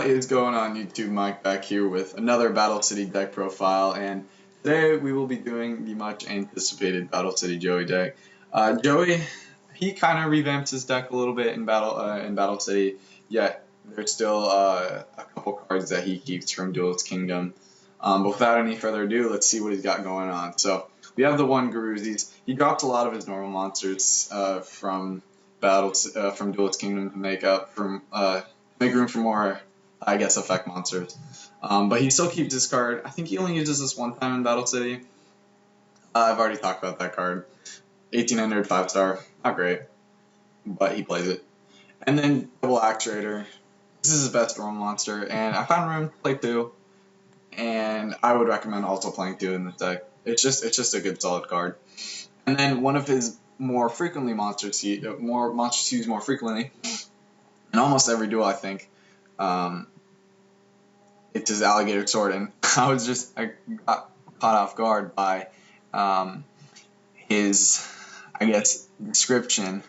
What is going on YouTube? Mike back here with another Battle City deck profile, and today we will be doing the much anticipated Battle City Joey deck. Joey, he kind of revamps his deck a little bit in Battle City, yet there's still a couple cards that he keeps from Duelist Kingdom. But without any further ado, let's see what he's got going on. So we have the one Gurus. He dropped a lot of his normal monsters from Duelist Kingdom to make room for more, I guess, effect monsters. But he still keeps this card. I think he only uses this one time in Battle City. I've already talked about that card. 1800 5-star, not great, but he plays it. And then Double Axe Raider. This is his best roam monster, and I found room to play 2. And I would recommend also playing 2 in this deck. It's just a good solid card. And then one of his more monsters used more frequently in almost every duel, I think. It's his Alligator Sword, and I got caught off guard by his, I guess, description.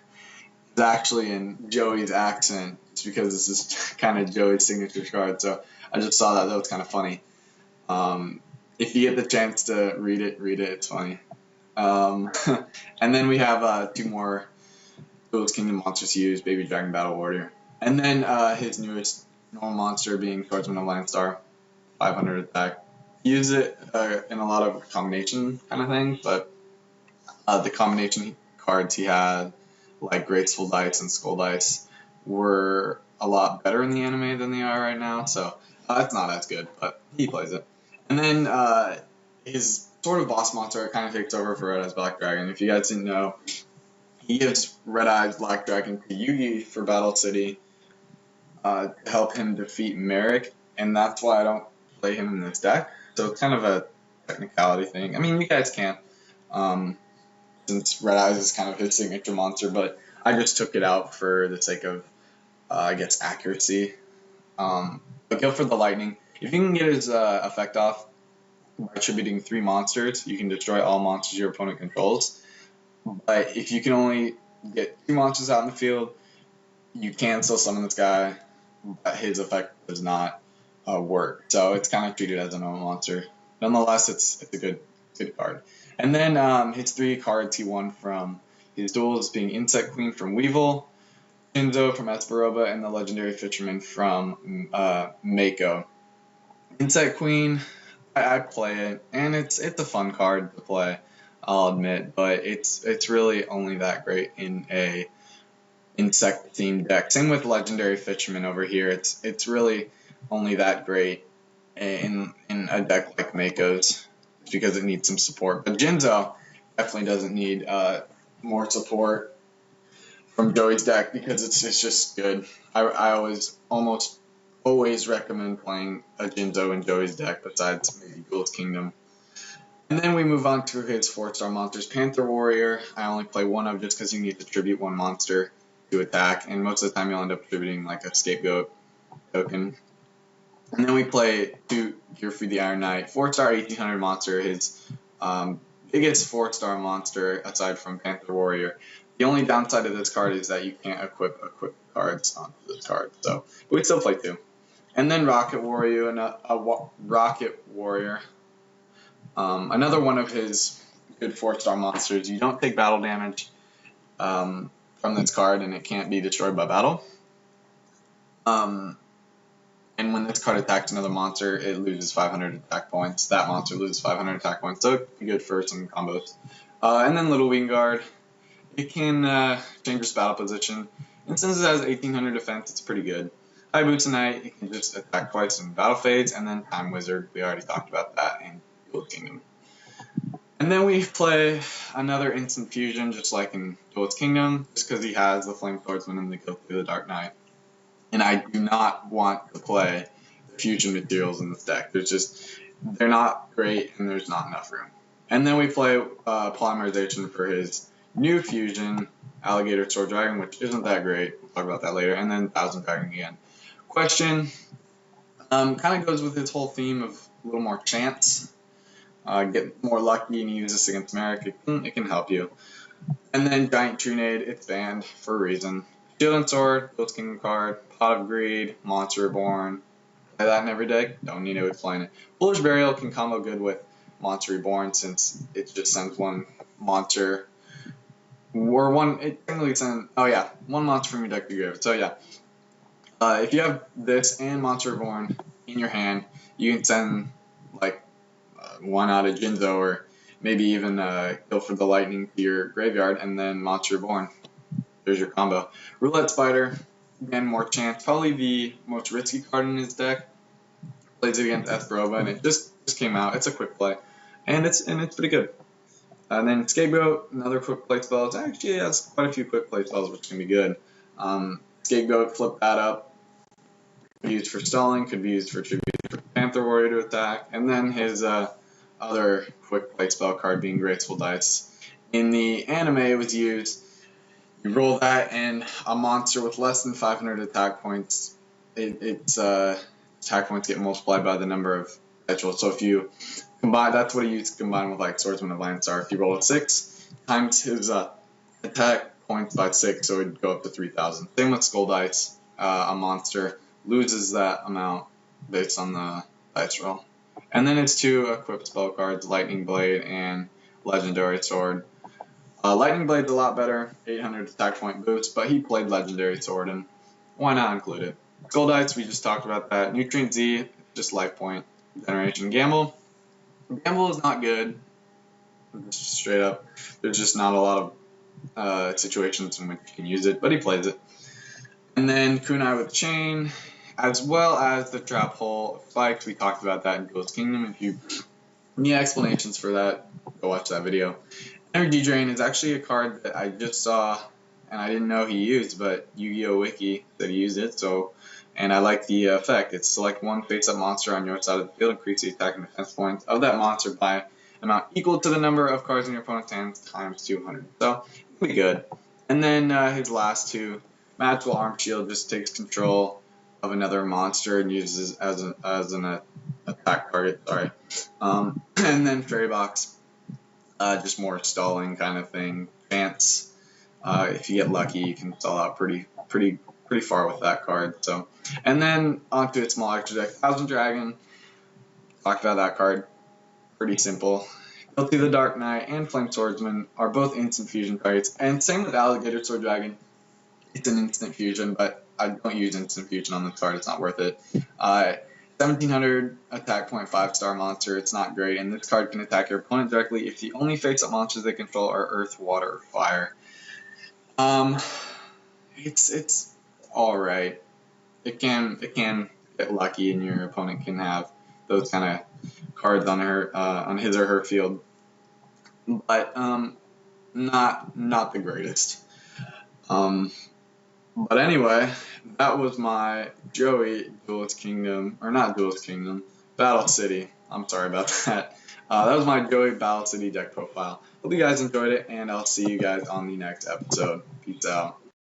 It's actually in Joey's accent. It's because this is kind of Joey's signature card, so I just saw that. That was kind of funny. If you get the chance to read it, it's funny. And then we have 2 more Duelist Kingdom monsters to use, Baby Dragon Battle Warrior. And then his newest normal monster being Swordsman of Landstar, 500 attack. He uses it in a lot of combination kind of things, but the combination cards he had, like Graceful Dice and Skull Dice, were a lot better in the anime than they are right now, so it's not as good, but he plays it. And then his sort of boss monster kind of takes over for Red Eyes Black Dragon. If you guys didn't know, he gives Red Eyes Black Dragon to Yugi for Battle City to help him defeat Merrick, and that's why I don't play him in this deck. So it's kind of a technicality thing. I mean, you guys can't, since Red Eyes is kind of his signature monster, but I just took it out for the sake of, I guess, accuracy. But go for the lightning. If you can get his effect off by attributing 3 monsters, you can destroy all monsters your opponent controls. But if you can only get 2 monsters out in the field, you can still summon this guy, but his effect does not work. So it's kind of treated as a normal monster. Nonetheless, it's a good card. And then his 3 cards he won from his duels being Insect Queen from Weevil, Jinzo from Esperoba, and the Legendary Fisherman from Mako. Insect Queen, I play it, and it's a fun card to play, I'll admit, but it's really only that great in a insect themed deck. Same with Legendary Fisherman over here. It's really only that great in a deck like Mako's because it needs some support. But Jinzo definitely doesn't need more support from Joey's deck because it's just good. I almost always recommend playing a Jinzo in Joey's deck besides maybe Duelist Kingdom. And then we move on to his 4-star monsters. Panther Warrior, I only play 1 of just because you need to tribute 1 monster to attack, and most of the time you'll end up attributing like a scapegoat token. And then we play 2 Gearfree the Iron Knight, 4-star 1800 monster, his biggest 4-star monster aside from Panther Warrior. The only downside of this card is that you can't equip cards onto this card, so but we'd still play 2. And then Rocket Warrior, another one of his good 4-star monsters. You don't take battle damage from this card, and it can't be destroyed by battle. And when this card attacks another monster, it loses 500 attack points. That monster loses 500 attack points, so it'd be good for some combos. And then Little Wingard. It can change its battle position, and since it has 1800 defense, it's pretty good. Hayabusa Knight, it can just attack twice in battle phase, and then Time Wizard, we already talked about that in Duelist Kingdom. And then we play another instant fusion, just like in Duelist Kingdom, just because he has the Flame Swordsman and the Kill through the Dark Knight. And I do not want to play the fusion materials in this deck. They're not great, and there's not enough room. And then we play Polymerization for his new fusion, Alligator Sword Dragon, which isn't that great. We'll talk about that later. And then Thousand Dragon again. Question kind of goes with his whole theme of a little more chance. Get more lucky and use this against Merrick. It can help you. And then Giant Trunade, it's banned for a reason. Shield and Sword, Duelist Kingdom card, Pot of Greed, Monster Reborn, play that in every deck. Don't need to explain it. Foolish Burial can combo good with Monster Reborn since it just sends one monster. Or one, it technically sends, oh yeah, one monster from your deck to your grave. So yeah, if you have this and Monster Reborn in your hand, you can send like one out of Jinzo or maybe even Kill for the Lightning to your graveyard and then Monster Reborn. There's your combo. Roulette Spider, again, more chance. Probably the most risky card in his deck. Plays it against Graverobber, and it just came out. It's a quick play, and it's pretty good. And then Scapegoat, another quick play spell. It actually has quite a few quick play spells, which can be good. Scapegoat, flip that up. Could be used for stalling. Could be used for tribute for Panther Warrior to attack. And then his other quick play spell card being Graceful Dice. In the anime, it was used. You roll that, and a monster with less than 500 attack points, its attack points get multiplied by the number of perpetuals. So if you combine, that's what he used to combine with like Swordsman of Lion Star. If you roll a 6 times his attack points by 6, so it'd go up to 3,000. Same with Skull Dice. A monster loses that amount based on the dice roll. And then it's 2 equipped spell cards, Lightning Blade and Legendary Sword. Lightning Blade's a lot better, 800 attack point boost, but he played Legendary Sword, and why not include it? Skull Dice, we just talked about that. Nutrient Z, just life point generation. Gamble is not good, just straight up. There's just not a lot of situations in which you can use it, but he plays it. And then Kunai with Chain, as well as the Trap Hole Spikes. We talked about that in Duelist Kingdom. If you need explanations for that, go watch that video. Energy Drain is actually a card that I just saw and I didn't know he used, but Yu-Gi-Oh! Wiki said he used it, and I like the effect. It's select one face-up monster on your side of the field, increase the attack and defense points of that monster by an amount equal to the number of cards in your opponent's hands times 200. So, pretty good. And then his last 2, Magical Arm Shield just takes control of another monster and uses as an attack target. Sorry. And then Fairy Box. Just more stalling kind of thing. Chance. If you get lucky, you can stall out pretty far with that card. So, and then onto its small extra deck, Thousand Dragon. Talked about that card. Pretty simple. Guilty the Dark Knight and Flame Swordsman are both instant fusion targets, and same with Alligator Sword Dragon. It's an instant fusion, but I don't use instant fusion on this card. It's not worth it. 1700 attack point 5-star monster. It's not great, and this card can attack your opponent directly if the only face-up monsters they control are Earth, Water, or Fire. It's all right. It can get lucky, and your opponent can have those kind of cards on his or her field, but not the greatest. But anyway, that was my Joey Duelist Kingdom, or not Duelist Kingdom, Battle City. I'm sorry about that. That was my Joey Battle City deck profile. Hope you guys enjoyed it, and I'll see you guys on the next episode. Peace out.